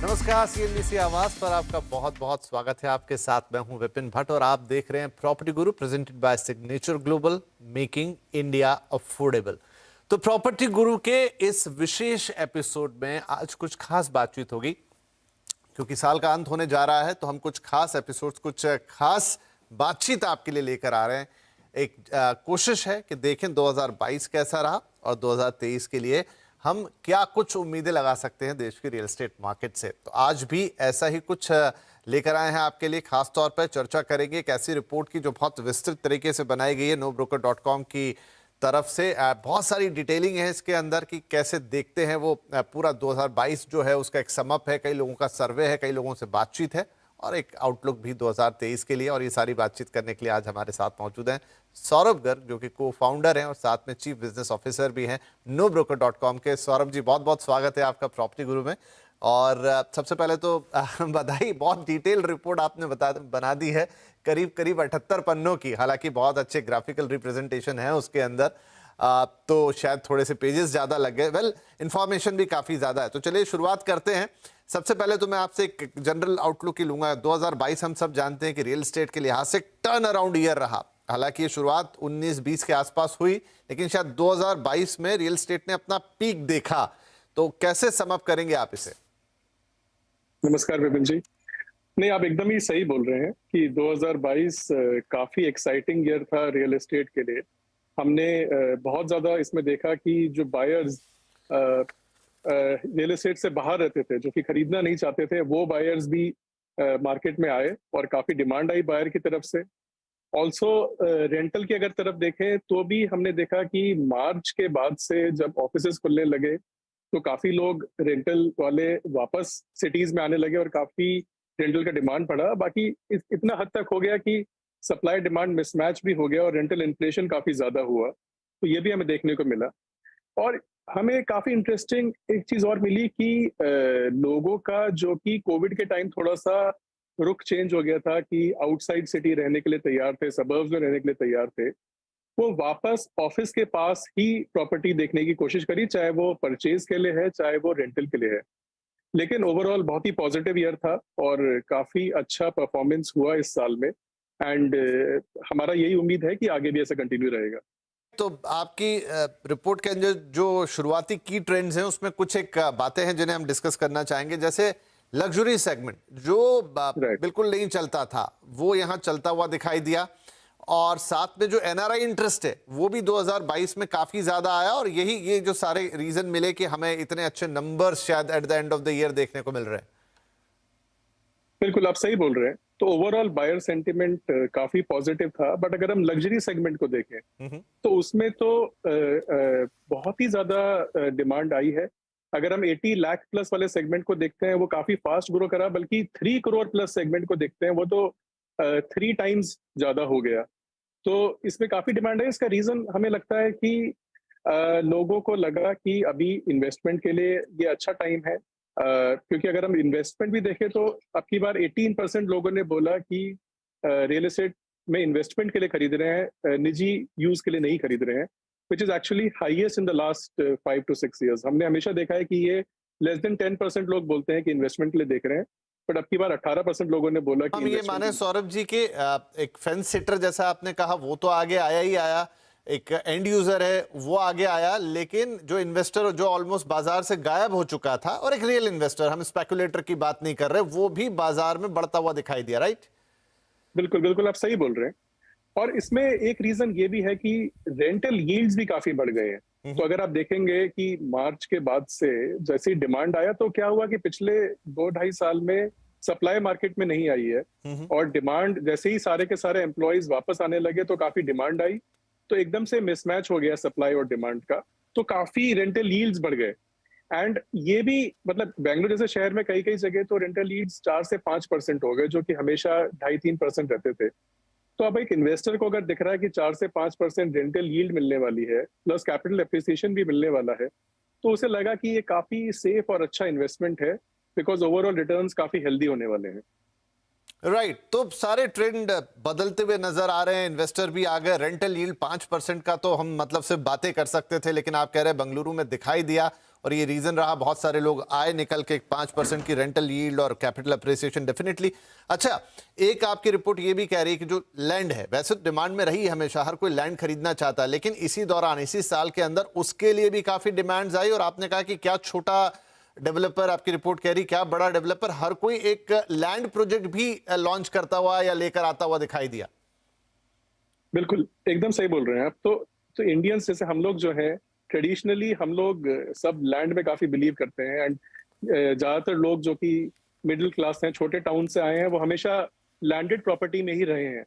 नमस्कार, सीएनबीसी आवाज पर आपका बहुत बहुत स्वागत है। आपके साथ मैं हूं विपिन भट्ट और आप देख रहे हैं property Guru presented by signature global, making India affordable. तो प्रॉपर्टी गुरु के इस विशेष एपिसोड में आज कुछ खास बातचीत होगी, क्योंकि साल का अंत होने जा रहा है। तो हम कुछ खास एपिसोड्स, कुछ खास बातचीत आपके लिए लेकर आ रहे हैं। एक कोशिश है कि देखें 2022 कैसा रहा और 2023 के लिए हम क्या कुछ उम्मीदें लगा सकते हैं देश के रियल एस्टेट मार्केट से। तो आज भी ऐसा ही कुछ लेकर आए हैं आपके लिए। खास तौर पर चर्चा करेंगे एक ऐसी रिपोर्ट की जो बहुत विस्तृत तरीके से बनाई गई है NoBroker.com की तरफ से। बहुत सारी डिटेलिंग है इसके अंदर कि कैसे देखते हैं वो पूरा 2022 जो है उसका एक समअप है, कई लोगों का सर्वे है, कई लोगों से बातचीत है और एक आउटलुक भी 2023 के लिए। और ये सारी बातचीत करने के लिए आज हमारे साथ मौजूद हैं सौरभ गर्ग, जो कि को फाउंडर हैं और साथ में चीफ बिजनेस ऑफिसर भी हैं NoBroker.com के। सौरभ जी, बहुत बहुत स्वागत है आपका प्रॉपर्टी गुरु में। और सबसे पहले तो बधाई, बहुत डिटेल रिपोर्ट आपने बना दी है, करीब करीब 78 पन्नों की। हालांकि बहुत अच्छे ग्राफिकल रिप्रेजेंटेशन है उसके अंदर, तो शायद थोड़े से पेजेस ज़्यादा लग गए। वेल, इंफॉर्मेशन भी काफ़ी ज़्यादा है। तो चलिए शुरुआत करते हैं। सबसे पहले तो मैं आपसे एक जनरल आउटलुक ही लूंगा। 2022 हम सब जानते हैं कि रियल एस्टेट के लिहाज से टर्न अराउंड ईयर रहा। हालांकि ये शुरुआत 19-20 के आसपास हुई, लेकिन शायद 2022 में रियल एस्टेट ने अपना पीक देखा। तो कैसे समअप करेंगे आप इसे? नमस्कार विपिन जी। नहीं, आप एकदम ही सही बोल रहे हैं कि 2022 काफी एक्साइटिंग ईयर था रियल एस्टेट के लिए। हमने बहुत ज्यादा इसमें देखा कि जो बायर्स रियल एस्टेट से बाहर रहते थे, जो कि खरीदना नहीं चाहते थे, वो बायर्स भी मार्केट में आए और काफी डिमांड आई बायर की तरफ से। ऑल्सो रेंटल की अगर तरफ देखें तो भी हमने देखा कि मार्च के बाद से जब ऑफिसेज खुलने लगे तो काफी लोग रेंटल वाले वापस सिटीज में आने लगे और काफी रेंटल का डिमांड बढ़ा। बाकी इतना हद तक हो गया कि सप्लाई डिमांड मिसमैच भी हो गया और रेंटल इन्फ्लेशन काफी ज्यादा हुआ, तो ये भी हमें देखने को मिला। और हमें काफी इंटरेस्टिंग एक चीज और मिली कि लोगों का जो कि कोविड के टाइम थोड़ा सा रुख चेंज हो गया था कि आउटसाइड सिटी रहने के लिए तैयार थे, सबर्ब्स में रहने के लिए तैयार थे, वो वापस ऑफिस के पास ही प्रॉपर्टी देखने की कोशिश करी, चाहे वो परचेज के लिए है चाहे वो रेंटल के लिए है। लेकिन ओवरऑल बहुत ही पॉजिटिव ईयर था और काफी अच्छा परफॉर्मेंस हुआ इस साल में। एंड हमारा यही उम्मीद है कि आगे भी ऐसा कंटिन्यू रहेगा। तो आपकी रिपोर्ट के अंदर जो शुरुआती की ट्रेंड्स हैं उसमें कुछ एक बातें हैं जिन्हें हम डिस्कस करना चाहेंगे। जैसे लग्जरी सेगमेंट जो राइट। बिल्कुल नहीं चलता था, वो यहाँ चलता हुआ दिखाई दिया। और साथ में जो एनआरआई इंटरेस्ट है वो भी 2022 में काफी ज्यादा आया। और ये जो सारे रीजन मिले कि हमें इतने अच्छे नंबर्स शायद at the end of the year देखने को मिल रहे हैं। बिल्कुल आप सही बोल रहे हैं। तो ओवरऑल बायर सेंटिमेंट काफी पॉजिटिव था। बट अगर हम लग्जरी सेगमेंट को देखें तो उसमें तो बहुत ही ज्यादा डिमांड आई है। अगर हम 80 लाख प्लस वाले सेगमेंट को देखते हैं वो काफी फास्ट ग्रो करा, बल्कि 3 करोड़ प्लस सेगमेंट को देखते हैं वो तो 3 टाइम्स ज्यादा हो गया। तो इसमें काफी डिमांड है। इसका रीजन हमें लगता है कि लोगों को लगा कि अभी इन्वेस्टमेंट के लिए ये अच्छा टाइम है। क्योंकि अगर हम इन्वेस्टमेंट भी देखें तो अब की बार 18% लोगों ने बोला कि रियल एस्टेट में इन्वेस्टमेंट के लिए खरीद रहे हैं, निजी यूज के लिए नहीं खरीद रहे हैं, which is actually highest in the last 5 to 6 years। हमने हमेशा देखा है कि ये लेस देन 10% लोग बोलते हैं कि इन्वेस्टमेंट के लिए देख रहे हैं, बट अब की बार 18% लोगों ने बोला कि हम ये माने सौरभ जी के एक फेंस सिटर जैसा आपने कहा वो तो आगे आया ही आया, एक एंड यूजर है वो आगे आया, लेकिन जो इन्वेस्टर जो ऑलमोस्ट बाजार से गायब हो चुका था और एक रियल इन्वेस्टर, हम स्पेकुलेटर की बात नहीं कर रहे, वो भी बाजार में बढ़ता हुआ दिखाई दिया। राइट? बिल्कुल बिल्कुल आप सही बोल रहे हैं। और इसमें एक रीजन ये भी है कि रेंटल यील्ड्स भी काफी बढ़ गए हैं। तो अगर आप देखेंगे कि मार्च के बाद से जैसे ही डिमांड आया तो क्या हुआ कि पिछले 2-2.5 साल में सप्लाई मार्केट में नहीं आई है और डिमांड जैसे ही सारे के सारे एम्प्लॉयज वापस आने लगे तो काफी डिमांड आई, तो एकदम से मिसमैच हो गया सप्लाई और डिमांड का, तो काफी रेंटल यील्ड्स बढ़ गए। एंड ये भी मतलब बेंगलुरु जैसे शहर में कई कई जगह तो रेंटल यील्ड्स 4 से 5% हो गए, जो कि हमेशा 2.5-3% रहते थे। तो अब एक इन्वेस्टर को अगर दिख रहा है कि 4 से 5% रेंटल यील्ड मिलने वाली है प्लस कैपिटल एप्रिसिएशन भी मिलने वाला है, तो उसे लगा कि ये काफी सेफ और अच्छा इन्वेस्टमेंट है, बिकॉज ओवरऑल रिटर्न्स काफी हेल्दी होने वाले हैं। राइट। तो सारे ट्रेंड बदलते हुए नजर आ रहे हैं, इन्वेस्टर भी आ गए। रेंटल यील्ड 5% का तो हम मतलब सिर्फ बातें कर सकते थे, लेकिन आप कह रहे हैं बेंगलुरु में दिखाई दिया। और ये रीजन रहा, बहुत सारे लोग आए निकल के 5% की रेंटल यील्ड और कैपिटल अप्रिसिएशन डेफिनेटली। अच्छा, एक आपकी रिपोर्ट ये भी कह रही है कि जो लैंड है, वैसे तो डिमांड में रही है हमेशा, हर कोई लैंड खरीदना चाहता है, लेकिन इसी दौरान इसी साल के अंदर उसके लिए भी काफी डिमांड्स आई और आपने कहा कि क्या छोटा डेवलपर, आपकी रिपोर्ट कह रही क्या बड़ा डेवलपर, हर कोई एक लैंड प्रोजेक्ट भी लॉन्च करता हुआ या लेकर आता हुआ दिखाई दिया। बिल्कुल, एकदम सही बोल रहे हैं आप। तो इंडियंस जैसे हम लोग जो है ट्रेडिशनली हम लोग सब लैंड में काफी बिलीव करते हैं एंड ज्यादातर लोग जो कि मिडिल क्लास हैं, छोटे टाउन से आए हैं, वो हमेशा लैंडेड प्रॉपर्टी में ही रहे हैं।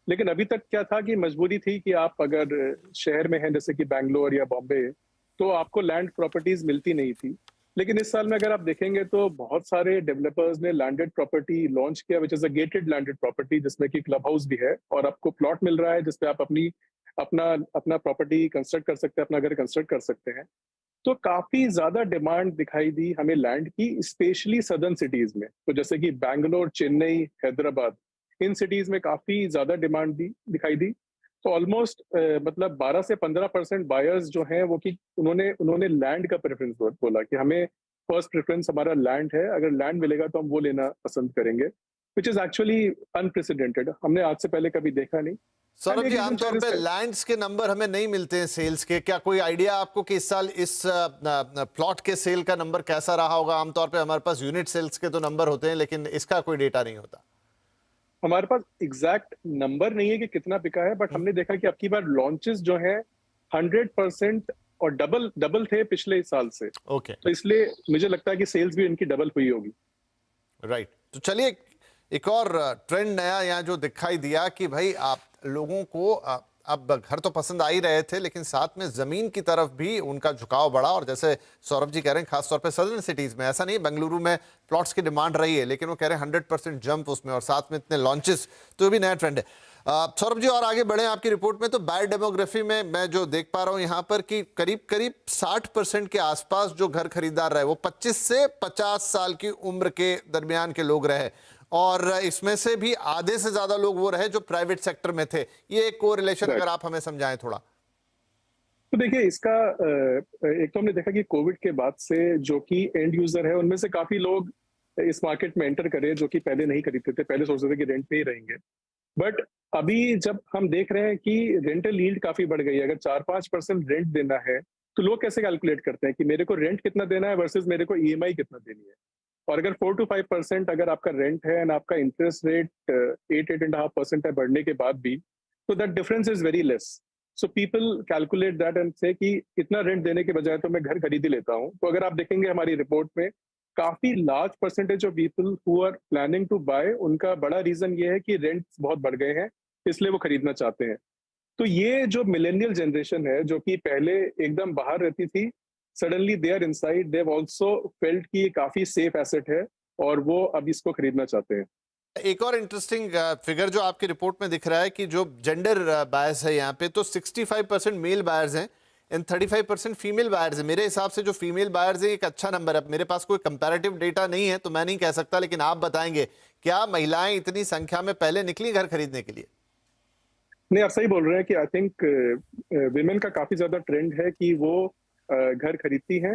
लेकिन अभी तक क्या था कि मजबूरी थी कि आप अगर शहर में हैं जैसे कि बैंगलोर या बॉम्बे, तो आपको लैंड प्रॉपर्टीज मिलती नहीं थी। लेकिन इस साल में अगर आप देखेंगे तो बहुत सारे डेवलपर्स ने लैंडेड प्रॉपर्टी लॉन्च किया, which is a gated landed property, जिसमें कि क्लब हाउस भी है और आपको प्लॉट मिल रहा है जिसपे आप अपना अपना प्रॉपर्टी कंस्ट्रक्ट कर सकते हैं, अपना घर कंस्ट्रक्ट कर सकते हैं। तो काफी ज्यादा डिमांड दिखाई दी हमें लैंड की, स्पेशली सदर्न सिटीज में। तो जैसे कि बैंगलोर, चेन्नई, हैदराबाद, इन सिटीज में काफी ज्यादा डिमांड दिखाई दी। तो ऑलमोस्ट मतलब 12 से 15% बायर्स जो हैं वो कि उन्होंने लैंड का प्रेफरेंस बोला कि हमें फर्स्ट प्रेफरेंस हमारा लैंड है, अगर लैंड मिलेगा तो हम वो लेना पसंद करेंगे, विच इज एक्चुअली अनप्रेसिडेंटेड। हमने आज से पहले कभी देखा नहीं। सौरभ जी, एक रीजन आमतौर पे लैंड्स के नंबर हमें नहीं मिलते हैं सेल्स के, क्या कोई आइडिया आपको कि इस साल इस प्लॉट के सेल का नंबर कैसा रहा होगा? आमतौर पे हमारे पास यूनिट सेल्स के तो नंबर होते हैं, लेकिन इसका कोई डेटा नहीं होता। हमारे पास एग्जैक्ट नंबर नहीं है कि कितना बिका है, बट हमने देखा कि अब की बार लॉन्चेस जो है 100% और डबल डबल थे पिछले साल से। ओके, तो इसलिए मुझे लगता है कि सेल्स भी इनकी डबल हुई होगी। राइट। तो चलिए, एक और ट्रेंड नया यहाँ जो दिखाई दिया कि भाई आप लोगों को अब घर तो पसंद आ ही रहे थे, लेकिन साथ में जमीन की तरफ भी उनका झुकाव बढ़ा। और जैसे सौरभ जी कह रहे हैं, खासतौर पे सदर्न सिटीज में, ऐसा नहीं है बेंगलुरु में प्लॉट्स की डिमांड रही है, लेकिन वो कह रहे हैं 100% जंप उसमें, और साथ में इतने लॉन्चेस, तो ये भी नया ट्रेंड है। सौरभ जी, और आगे बढ़े आपकी रिपोर्ट में, तो बायर डेमोग्राफी में मैं जो देख पा रहा हूँ यहाँ पर कि करीब करीब 60% के आसपास जो घर खरीदार रहे वो 25 से 50 साल की उम्र के दरमियान के लोग रहे, और इसमें से भी आधे से ज्यादा लोग वो रहे जो प्राइवेट सेक्टर में थे। ये एक कोरिलेशन अगर आप हमें समझाएं थोड़ा। तो देखिए, इसका एक तो हमने देखा कि कोविड के बाद से जो कि एंड यूजर है उनमें से काफी लोग इस मार्केट में एंटर करे जो कि पहले नहीं खरीदते थे, पहले सोचते थे कि रेंट पे ही रहेंगे। बट अभी जब हम देख रहे हैं कि रेंटल यील्ड काफी बढ़ गई है, अगर 4-5% रेंट देना है तो लोग कैसे कैलकुलेट करते हैं कि मेरे को रेंट कितना देना है वर्सेस मेरे को ईएमआई कितना देनी है। और अगर 4-5% अगर आपका रेंट है एंड आपका इंटरेस्ट रेट 8-8.5% है बढ़ने के बाद भी, तो that difference is very less. So people calculate that and से कि इतना रेंट देने के बजाय तो मैं घर खरीद ही लेता हूँ। तो अगर आप देखेंगे हमारी रिपोर्ट में, काफी large percentage of people who are planning to buy, उनका बड़ा रीजन ये है कि रेंट बहुत बढ़ गए हैं, इसलिए वो खरीदना चाहते हैं। तो ये जो मिलेनियल जनरेशन है जो कि पहले एकदम बाहर रहती थी, suddenly they are inside, they have also felt कि ये काफी सेफ एसेट है और वो अब इसको खरीदना चाहते हैं। एक और इंटरेस्टिंग फिगर जो आपकी रिपोर्ट में दिख रहा है कि जो जेंडर बायर्स है यहाँ पे, तो 65% मेल बायर्स हैं एंड 35% फीमेल बायर्स हैं। मेरे हिसाब से जो फीमेल बायर्स है एक अच्छा नंबर है। मेरे पास कोई कंपैरेटिव डेटा नहीं है तो मैं नहीं कह सकता, लेकिन आप बताएंगे क्या महिलाएं इतनी संख्या में पहले निकली घर खरीदने के लिए? नहीं, आप सही बोल रहे हैं कि आई थिंक विमेन का काफी ज्यादा ट्रेंड है कि वो घर खरीदती हैं।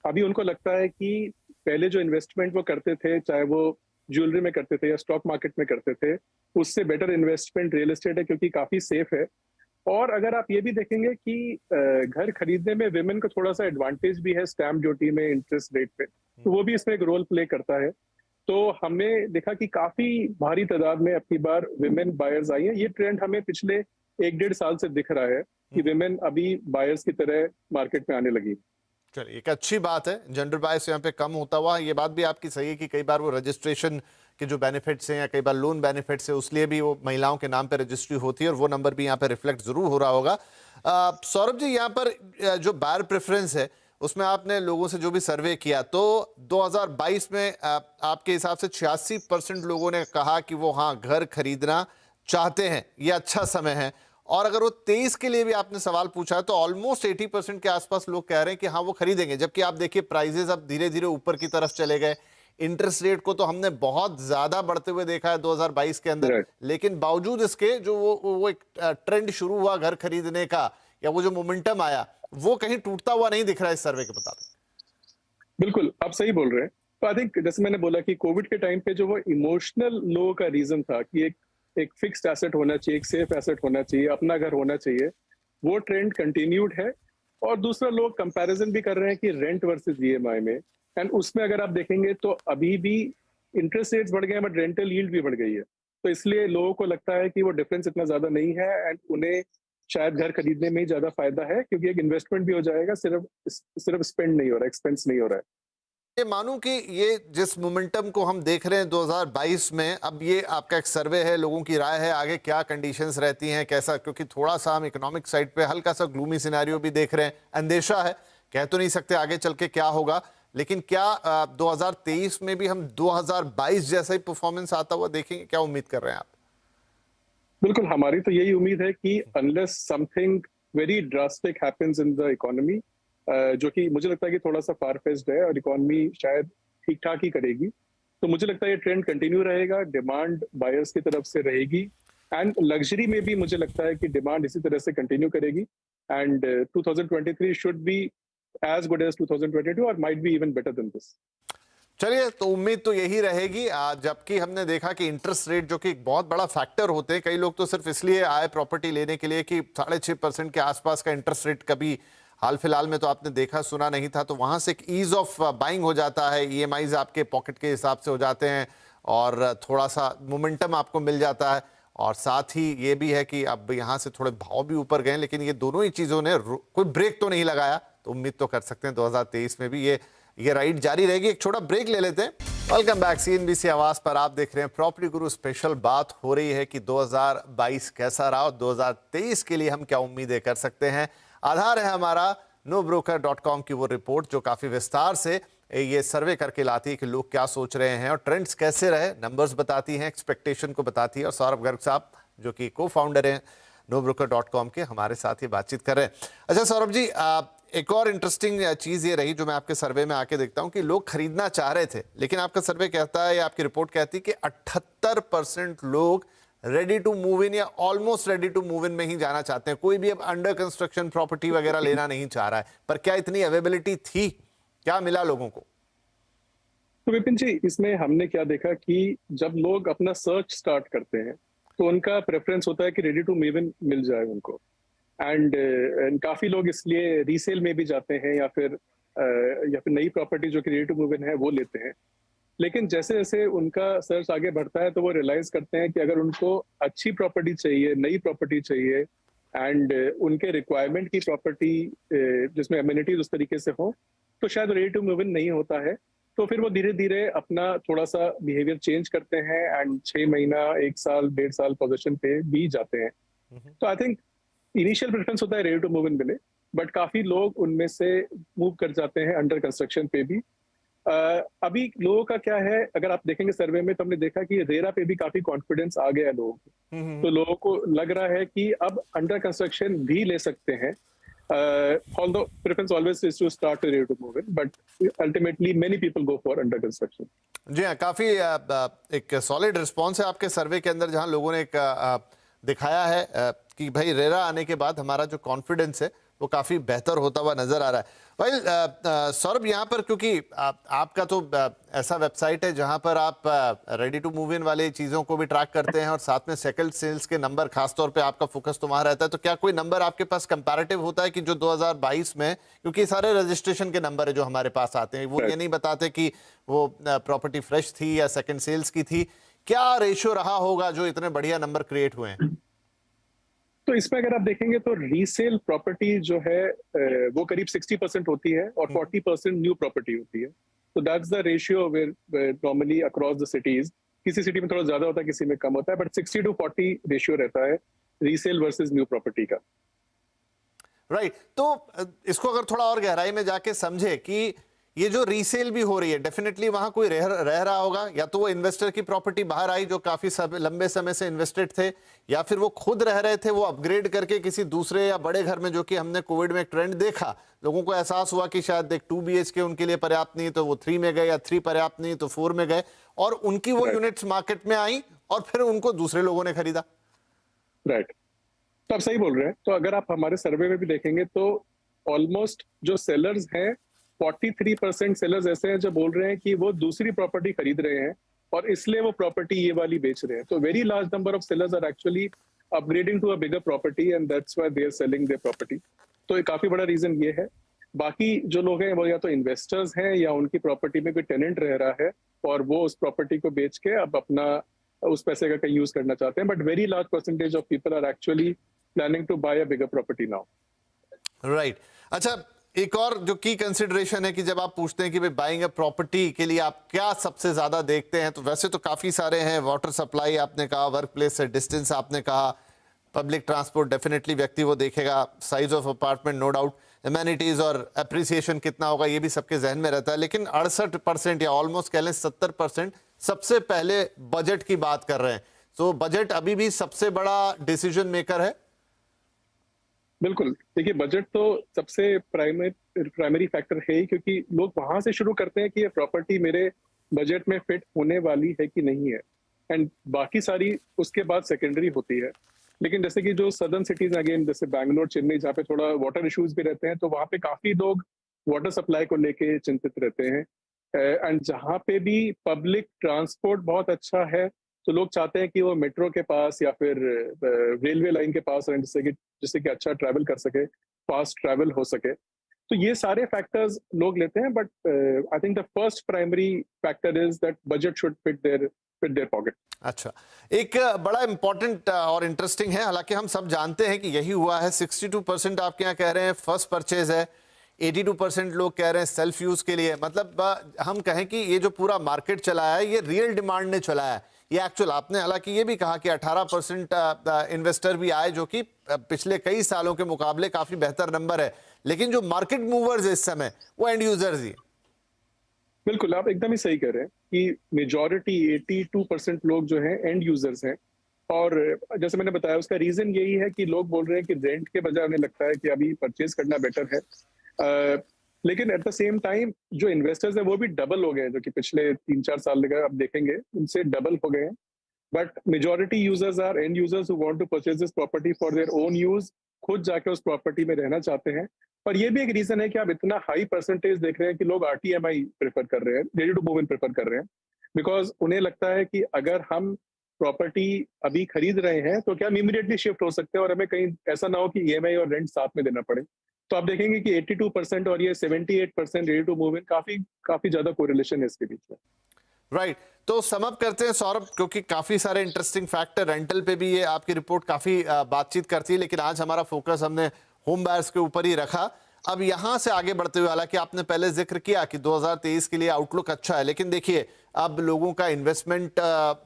अभी उनको लगता है कि पहले जो इन्वेस्टमेंट वो करते थे, चाहे वो ज्वेलरी में करते थे या स्टॉक मार्केट में करते थे, उससे बेटर इन्वेस्टमेंट रियल एस्टेट है क्योंकि काफी सेफ है। और अगर आप ये भी देखेंगे कि घर खरीदने में विमेन को थोड़ा सा एडवांटेज भी है स्टैम्प ड्यूटी में, इंटरेस्ट रेट पे, तो वो भी इसमें एक रोल प्ले करता है। तो हमने देखा कि काफी भारी तादाद में अपनी बार विमेन बायर्स आई हैं। ये ट्रेंड हमें पिछले 1-1.5 साल से दिख रहा है कि विमेन अभी बायर्स की तरह मार्केट में आने लगी। चलिए, एक अच्छी बात है, जेंडर बायस यहाँ पे कम होता हुआ। ये बात भी आपकी सही है कि कई बार वो रजिस्ट्रेशन के जो बेनिफिट्स हैं या कई बार लोन बेनिफिट्स है, उसलिए भी वो महिलाओं के नाम पे रजिस्ट्री होती है और वो नंबर भी यहाँ पे रिफ्लेक्ट जरूर हो रहा होगा। सौरभ जी, यहाँ पर जो बायर प्रेफरेंस है उसमें आपने लोगों से जो भी सर्वे किया, तो 2022 में आपके हिसाब से 86% लोगों ने कहा कि वो हाँ घर खरीदना चाहते हैं, ये अच्छा समय है। और अगर वो 23 के लिए भी आपने सवाल पूछा है तो ऑलमोस्ट 80% के आसपास लोग कह रहे हैं कि हाँ वो खरीदेंगे। जबकि आप देखिए प्राइजेस अब धीरे धीरे ऊपर की तरफ चले गए। इंटरेस्ट रेट को तो हमने बहुत ज्यादा बढ़ते हुए देखा है 2022 के अंदर, Right. लेकिन बावजूद इसके जो वो एक ट्रेंड शुरू हुआ घर खरीदने का, या वो जो मोमेंटम आया, वो कहीं टूटता हुआ नहीं दिख रहा है इस सर्वे के मुताबिक। बिल्कुल, आप सही बोल रहे हैं। तो आई थिंक जैसे मैंने बोला कि कोविड के टाइम पे जो वो इमोशनल लोगों का रीज़न था कि एक एक फिक्स्ड एसेट होना चाहिए, एक सेफ एसेट होना चाहिए, अपना घर होना चाहिए, वो ट्रेंड कंटिन्यूड है। और दूसरा लोग कंपैरिज़न भी कर रहे हैं कि रेंट वर्सेस ईएमआई में। एंड उसमें अगर आप देखेंगे तो अभी भी इंटरेस्ट रेट्स बढ़ गए हैं बट रेंटल यील्ड भी बढ़ गई है। तो इसलिए लोगों को लगता है कि वो डिफरेंस इतना ज़्यादा नहीं है एंड उन्हें शायद घर खरीदने में ही ज़्यादा फ़ायदा है क्योंकि एक इन्वेस्टमेंट भी हो जाएगा, सिर्फ स्पेंड नहीं हो रहा है, एक्सपेंस नहीं हो रहा है। ये मानूं कि ये जिस मोमेंटम को हम देख रहे हैं 2022 में, अब ये आपका एक सर्वे है, लोगों की राय है, आगे क्या कंडीशंस रहती हैं, कैसा, क्योंकि थोड़ा सा हम इकोनॉमिक साइड पे हल्का सा ग्लूमी सिनेरियो भी देख रहे हैं, अंदेशा है, कह तो नहीं सकते आगे चल के क्या होगा, लेकिन क्या 2023 में भी हम 2022 जैसा ही परफॉर्मेंस आता हुआ देखेंगे, क्या उम्मीद कर रहे हैं आप? बिल्कुल, हमारी तो यही उम्मीद है कि unless something very drastic happens in the economy, जो कि मुझे लगता है कि थोड़ा-सा फार फेच्ड है और इकोनॉमी शायद ठीक-ठाक ही करेगी। तो मुझे लगता है ये ट्रेंड कंटिन्यू रहेगा, डिमांड बायर्स की तरफ से रहेगी एंड लग्जरी में भी मुझे लगता है कि डिमांड इसी तरह से कंटिन्यू करेगी and 2023 should be as good as 2022 और might be even better than this. चलिए, तो उम्मीद तो यही रहेगी, जबकि हमने देखा कि इंटरेस्ट रेट जो कि एक बहुत बड़ा फैक्टर होते हैं, कई लोग तो सिर्फ इसलिए आए प्रॉपर्टी लेने के लिए कि 6.5% के आसपास का इंटरेस्ट रेट कभी हाल फिलहाल में तो आपने देखा सुना नहीं था, तो वहां से एक ईज ऑफ बाइंग हो जाता है, ईएमआईज आपके पॉकेट के हिसाब से हो जाते हैं और थोड़ा सा मोमेंटम आपको मिल जाता है। और साथ ही ये भी है कि अब यहाँ से थोड़े भाव भी ऊपर गए, लेकिन ये दोनों ही चीजों ने कोई ब्रेक तो नहीं लगाया, तो उम्मीद तो कर सकते हैं 2023 में भी ये राइड जारी रहेगी। एक छोटा ब्रेक ले लेते हैं। वेलकम बैक, सीएनबीसी आवाज पर आप देख रहे हैं प्रॉपर्टी गुरु स्पेशल। बात हो रही है कि 2022 कैसा रहा और 2023 के लिए हम क्या उम्मीदें कर सकते हैं। आधार है हमारा nobroker.com की वो रिपोर्ट जो काफी विस्तार से ये सर्वे करके लाती है कि लोग क्या सोच रहे हैं और ट्रेंड्स कैसे रहे, नंबर्स बताती हैं, एक्सपेक्टेशन को बताती है। और सौरभ गर्ग साहब जो कि को फाउंडर हैं nobroker.com के, हमारे साथ ही बातचीत कर रहे हैं। अच्छा सौरभ जी, एक और इंटरेस्टिंग चीज ये रही जो मैं आपके सर्वे में आके देखता हूं कि लोग खरीदना चाह रहे थे, लेकिन आपका सर्वे कहता है या आपकी रिपोर्ट कहती है कि 78% लोग रेडी टू मूव इन या almost ready to move in में ही जाना चाहते हैं, कोई भी अब अंडर कंस्ट्रक्शन प्रॉपर्टी वगैरह लेना नहीं चाह रहा है। पर क्या इतनी अवेलेबिलिटी थी, क्या मिला लोगों को? तो विपिन जी, इसमें हमने क्या देखा कि जब लोग अपना सर्च स्टार्ट करते हैं तो उनका प्रेफरेंस होता है कि रेडी टू मूव इन मिल जाए उनको एंड काफी लोग इसलिए रीसेल में भी जाते हैं या फिर नई प्रॉपर्टी जो कि रेडी टू मूव इन है वो लेते हैं। लेकिन जैसे जैसे उनका सर्च आगे बढ़ता है तो वो रियलाइज करते हैं कि अगर उनको अच्छी प्रॉपर्टी चाहिए, नई प्रॉपर्टी चाहिए एंड उनके रिक्वायरमेंट की प्रॉपर्टी जिसमें एमिनिटीज उस तरीके से हो, तो शायद रेडी टू मूव इन नहीं होता है। तो फिर वो धीरे धीरे अपना थोड़ा सा बिहेवियर चेंज करते हैं एंड 6 महीना, 1 साल, 1.5 साल पोजीशन पे भी जाते हैं। तो आई थिंक इनिशियल प्रेफरेंस होता है रेडी टू मूव इन मिले, बट काफी लोग उनमें से मूव कर जाते हैं अंडर कंस्ट्रक्शन पे भी। अभी लोगों का क्या है, अगर आप देखेंगे सर्वे में तो हमने देखा कि रेरा पे भी काफी कॉन्फिडेंस आ गया है लोगों को। तो लोगों को लग रहा है कि अब अंडर कंस्ट्रक्शन भी ले सकते हैं। Although preference always is to start ready to move in, but ultimately many people go for under construction. जी हाँ, काफी एक सॉलिड रिस्पॉन्स है आपके सर्वे के अंदर, जहां लोगों ने एक दिखाया है कि भाई रेरा आने के बाद हमारा जो कॉन्फिडेंस है वो काफी बेहतर होता हुआ नजर आ रहा है। भाई सौरभ, यहाँ पर क्योंकि आपका तो ऐसा वेबसाइट है जहां पर आप रेडी टू मूव इन वाली चीजों को भी ट्रैक करते हैं और साथ में सेकंड सेल्स के नंबर, खासतौर पे आपका फोकस तो वहां रहता है, तो क्या कोई नंबर आपके पास कंपैरेटिव होता है कि जो 2022 में, क्योंकि सारे रजिस्ट्रेशन के नंबर है जो हमारे पास आते हैं, वो ये नहीं बताते कि वो प्रॉपर्टी फ्रेश थी या सेकंड सेल्स की थी, क्या रेशियो रहा होगा जो इतने बढ़िया नंबर क्रिएट हुए हैं? तो इसमें अगर आप देखेंगे तो रीसेल प्रॉपर्टी जो है वो करीब 60% होती है और 40% न्यू प्रॉपर्टी होती है। तो that's the ratio normally across the cities. किसी सिटी में थोड़ा ज्यादा होता है, किसी में कम होता है, बट 60 to 40 रेशियो रहता है रीसेल वर्सेस न्यू प्रॉपर्टी का। राइट तो इसको अगर थोड़ा और गहराई में जाके समझे कि ये जो रीसेल भी हो रही है, डेफिनेटली वहां कोई रह रहा होगा, या तो वो इन्वेस्टर की प्रॉपर्टी बाहर आई जो काफी लंबे समय से इन्वेस्टेड थे, या फिर वो खुद रह रहे थे, वो अपग्रेड करके किसी दूसरे या बड़े घर में, जो कि हमने कोविड में एक ट्रेंड देखा, लोगों को एहसास हुआ कि शायद एक 2 BHK उनके लिए पर्याप्त नहीं, तो वो 3 में गए, या 3 पर्याप्त नहीं तो 4 में गए, और उनकी वो यूनिट्स मार्केट में आई और फिर उनको दूसरे लोगों ने खरीदा। राइट, तो आप सही बोल रहे हैं। तो अगर आप हमारे सर्वे में भी देखेंगे तो ऑलमोस्ट जो सेलर्स हैं 43% सेलर्स ऐसे हैं जो बोल रहे हैं कि वो दूसरी प्रॉपर्टी खरीद रहे हैं और इसलिए वो प्रॉपर्टी ये वाली बेच रहे हैं। तो very large number of sellers are actually upgrading to a bigger property and that's why they are selling their property. तो ये काफी बड़ा रीजन ये है। बाकी जो लोग हैं वो या तो इन्वेस्टर्स हैं या उनकी प्रॉपर्टी में कोई टेनेंट रह रहा है और वो उस प्रॉपर्टी को बेच के अब अपना उस पैसे का कहीं यूज करना चाहते हैं। But very large percentage of people are actually planning to buy a bigger property now. Right. अच्छा, एक और जो की कंसिडरेशन है कि जब आप पूछते हैं कि भाई बाइंग अ प्रॉपर्टी के लिए आप क्या सबसे ज्यादा देखते हैं, तो वैसे तो काफी सारे हैं। वाटर सप्लाई आपने कहा, वर्क प्लेस से डिस्टेंस आपने कहा, पब्लिक ट्रांसपोर्ट डेफिनेटली व्यक्ति वो देखेगा, size of apartment no doubt, amenities और अप्रिसिएशन कितना होगा ये भी सबके जहन में रहता है। लेकिन 68% या ऑलमोस्ट कह लें 70% सबसे पहले बजट की बात कर रहे हैं। तो बजट अभी भी सबसे बड़ा डिसीजन मेकर है। बिल्कुल, देखिए बजट तो सबसे प्राइमरी फैक्टर है ही, क्योंकि लोग वहां से शुरू करते हैं कि ये प्रॉपर्टी मेरे बजट में फिट होने वाली है कि नहीं है, एंड बाकी सारी उसके बाद सेकेंडरी होती है। लेकिन जैसे कि जो सदर्न सिटीज अगेन जैसे बैंगलोर, चेन्नई, जहाँ पे थोड़ा वाटर इश्यूज भी रहते हैं, तो वहाँ पे काफी लोग वाटर सप्लाई को लेके चिंतित रहते हैं। एंड जहाँ पे भी पब्लिक ट्रांसपोर्ट बहुत अच्छा है, तो लोग चाहते हैं कि वो मेट्रो के पास या फिर रेलवे लाइन के पास रहें, जिससे कि अच्छा ट्रैवल कर सके, फास्ट ट्रैवल हो सके। तो ये सारे फैक्टर्स लोग लेते हैं, but I think the first primary factor is that budget should fit their pocket. अच्छा, एक बड़ा इंपॉर्टेंट और इंटरेस्टिंग है, हालांकि हम सब जानते हैं कि यही हुआ है। 62% आपके यहाँ कह रहे हैं फर्स्ट परचेज है, 82% लोग कह रहे हैं सेल्फ यूज के लिए। मतलब हम कहें कि ये जो पूरा मार्केट चला है ये रियल डिमांड ने चलाया है, ये एक्चुअल। आपने हालांकि ये भी कहा कि 18% इन्वेस्टर भी आए, जो कि पिछले कई सालों के मुकाबले काफी बेहतर नंबर है। लेकिन जो मार्केट मूवर्स है इस समय वो एंड यूजर्स ही। बिल्कुल, आप एकदम ही सही कह रहे हैं कि मेजॉरिटी 82% लोग जो हैं एंड यूजर्स हैं। और जैसे मैंने बताया, उसका रीजन यही है कि लोग बोल रहे हैं कि रेंट के बजाय उन्हें लगता है कि अभी परचेज करना बेटर है। लेकिन एट द सेम टाइम जो इन्वेस्टर्स हैं वो भी डबल हो गए हैं, जो कि पिछले 3-4 साल लगा अब देखेंगे उनसे डबल हो गए हैं। But majority users are and users who want to purchase this property for their own use, खुद जाके उस प्रॉपर्टी में रहना चाहते हैं। और ये भी एक रीजन है कि आप इतना हाई परसेंटेज देख रहे हैं कि लोग आरटीएमआई प्रेफर कर रहे हैं, ready to move in prefer कर रहे हैं, बिकॉज उन्हें लगता है कि अगर हम प्रॉपर्टी अभी खरीद रहे हैं तो क्या हम इमीडिएटली शिफ्ट हो सकते हैं और हमें कहीं ऐसा ना हो कि ईएमआई और रेंट साथ में देना पड़े। तो आप देखेंगे कि 82% और ये 78% रेडी टू मूव इन, काफी काफी ज्यादा कोरिलेशन है इसके बीच में। राइट। तो सम अप करते हैं सौरभ, क्योंकि काफी सारे इंटरेस्टिंग फैक्टर, रेंटल पे भी ये आपकी रिपोर्ट काफी बातचीत करती है, लेकिन आज हमारा फोकस हमने होम बायर्स के ऊपर ही रखा। अब यहां से आगे बढ़ते हुए, हालांकि आपने पहले जिक्र किया कि 2023 के लिए आउटलुक अच्छा है, लेकिन देखिए अब लोगों का इन्वेस्टमेंट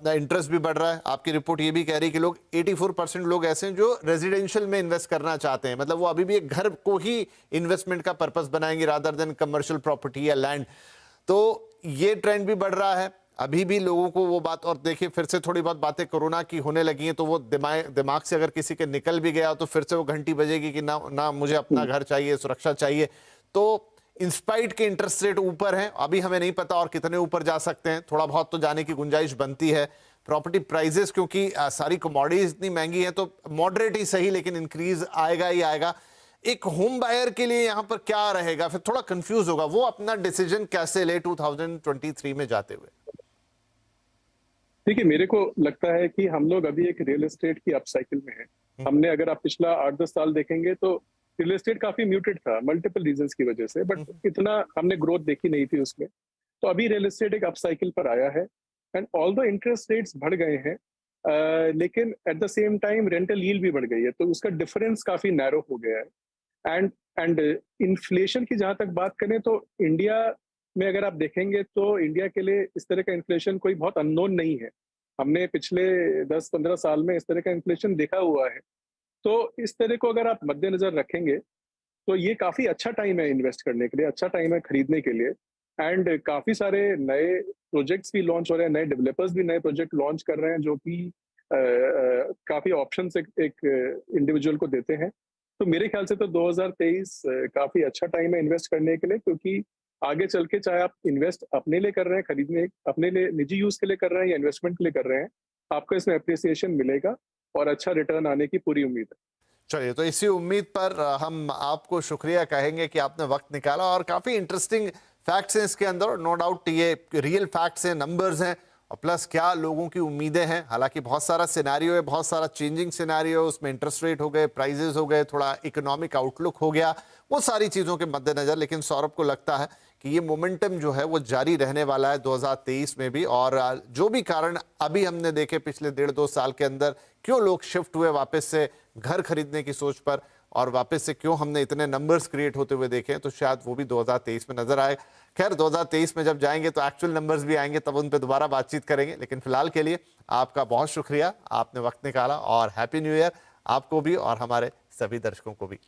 इंटरेस्ट भी बढ़ रहा है। आपकी रिपोर्ट ये भी कह रही है कि लोग 84% लोग ऐसे हैं जो रेजिडेंशियल में इन्वेस्ट करना चाहते हैं, मतलब वो अभी भी एक घर को ही इन्वेस्टमेंट का पर्पस बनाएंगे रादर देन कमर्शियल प्रॉपर्टी या लैंड। तो ये ट्रेंड भी बढ़ रहा है अभी भी लोगों को वो बात। और देखिए फिर से थोड़ी बहुत बातें कोरोना की होने लगी हैं, तो वो दिमाग से अगर किसी के निकल भी गया तो फिर से वो घंटी बजेगी कि ना मुझे अपना घर चाहिए, सुरक्षा चाहिए। तो इंस्पाइट के इंटरेस्ट रेट ऊपर हैं, अभी हमें नहीं पता और कितने ऊपर जा सकते हैं, थोड़ा बहुत तो जाने की गुंजाइश बनती है। प्रॉपर्टी प्राइजेस क्योंकि सारी कमोडिटीज इतनी महंगी हैं, तो मॉडरेट ही सही लेकिन इंक्रीज आएगा ही आएगा। एक होम बायर के लिए यहां पर क्या रहेगा, फिर थोड़ा कंफ्यूज होगा, वो अपना डिसीजन कैसे ले 2023 में जाते हुए। देखिए, मेरे को लगता है कि हम लोग अभी एक रियल एस्टेट की अपसाइकिल में हैं। हमने अगर आप पिछला 8-10 साल देखेंगे तो रियल एस्टेट काफी म्यूटेड था मल्टीपल रीजंस की वजह से, बट इतना हमने ग्रोथ देखी नहीं थी उसमें। तो अभी रियल एस्टेट एक अपसाइकिल पर आया है, एंड ऑल्दो इंटरेस्ट रेट्स बढ़ गए हैं, लेकिन at the same time rental yield भी बढ़ गई है, तो उसका डिफरेंस काफी नैरो हो गया है। एंड इन्फ्लेशन की जहां तक बात करें तो इंडिया में अगर आप देखेंगे तो इंडिया के लिए इस तरह का इन्फ्लेशन कोई बहुत अननोन नहीं है। हमने पिछले 10-15 साल में इस तरह का इन्फ्लेशन देखा हुआ है। तो इस तरह को अगर आप मद्देनजर रखेंगे तो ये काफी अच्छा टाइम है इन्वेस्ट करने के लिए, अच्छा टाइम है खरीदने के लिए। एंड काफी सारे नए प्रोजेक्ट्स भी लॉन्च हो रहे हैं, नए डेवलपर्स भी नए प्रोजेक्ट लॉन्च कर रहे हैं, जो कि काफी ऑप्शंस एक इंडिविजुअल को देते हैं। तो मेरे ख्याल से तो 2023 काफी अच्छा टाइम है इन्वेस्ट करने के लिए, क्योंकि आगे चल के चाहे आप इन्वेस्ट अपने लिए कर रहे हैं, खरीदने अपने लिए निजी यूज के लिए कर रहे हैं या इन्वेस्टमेंट के लिए कर रहे हैं, आपको इसमें अप्रिसिएशन मिलेगा और अच्छा रिटर्न आने की पूरी उम्मीद है। चलिए, तो इसी उम्मीद पर हम आपको शुक्रिया कहेंगे कि आपने वक्त निकाला और काफी इंटरेस्टिंग फैक्ट्स हैं इसके अंदर। नो डाउट ये रियल फैक्ट्स हैं, नंबर्स हैं, और प्लस क्या लोगों की उम्मीदें हैं। हालांकि बहुत सारा सिनेरियो है, बहुत सारा चेंजिंग सिनेरियो है, उसमें इंटरेस्ट रेट हो गए, प्राइजेस हो गए, थोड़ा इकोनॉमिक आउटलुक हो गया, वो सारी चीज़ों के मद्देनजर। लेकिन सौरभ को लगता है कि ये मोमेंटम जो है वो जारी रहने वाला है 2023 में भी। और जो भी कारण अभी हमने देखे पिछले 1.5-2 साल के अंदर, क्यों लोग शिफ्ट हुए वापस से घर खरीदने की सोच पर, और वापस से क्यों हमने इतने नंबर्स क्रिएट होते हुए देखे, तो शायद वो भी 2023 में नजर आए। खैर, 2023 में जब जाएंगे तो एक्चुअल नंबर्स भी आएंगे, तब उन पे दोबारा बातचीत करेंगे। लेकिन फिलहाल के लिए आपका बहुत शुक्रिया, आपने वक्त निकाला, और हैप्पी न्यू ईयर आपको भी और हमारे सभी दर्शकों को भी।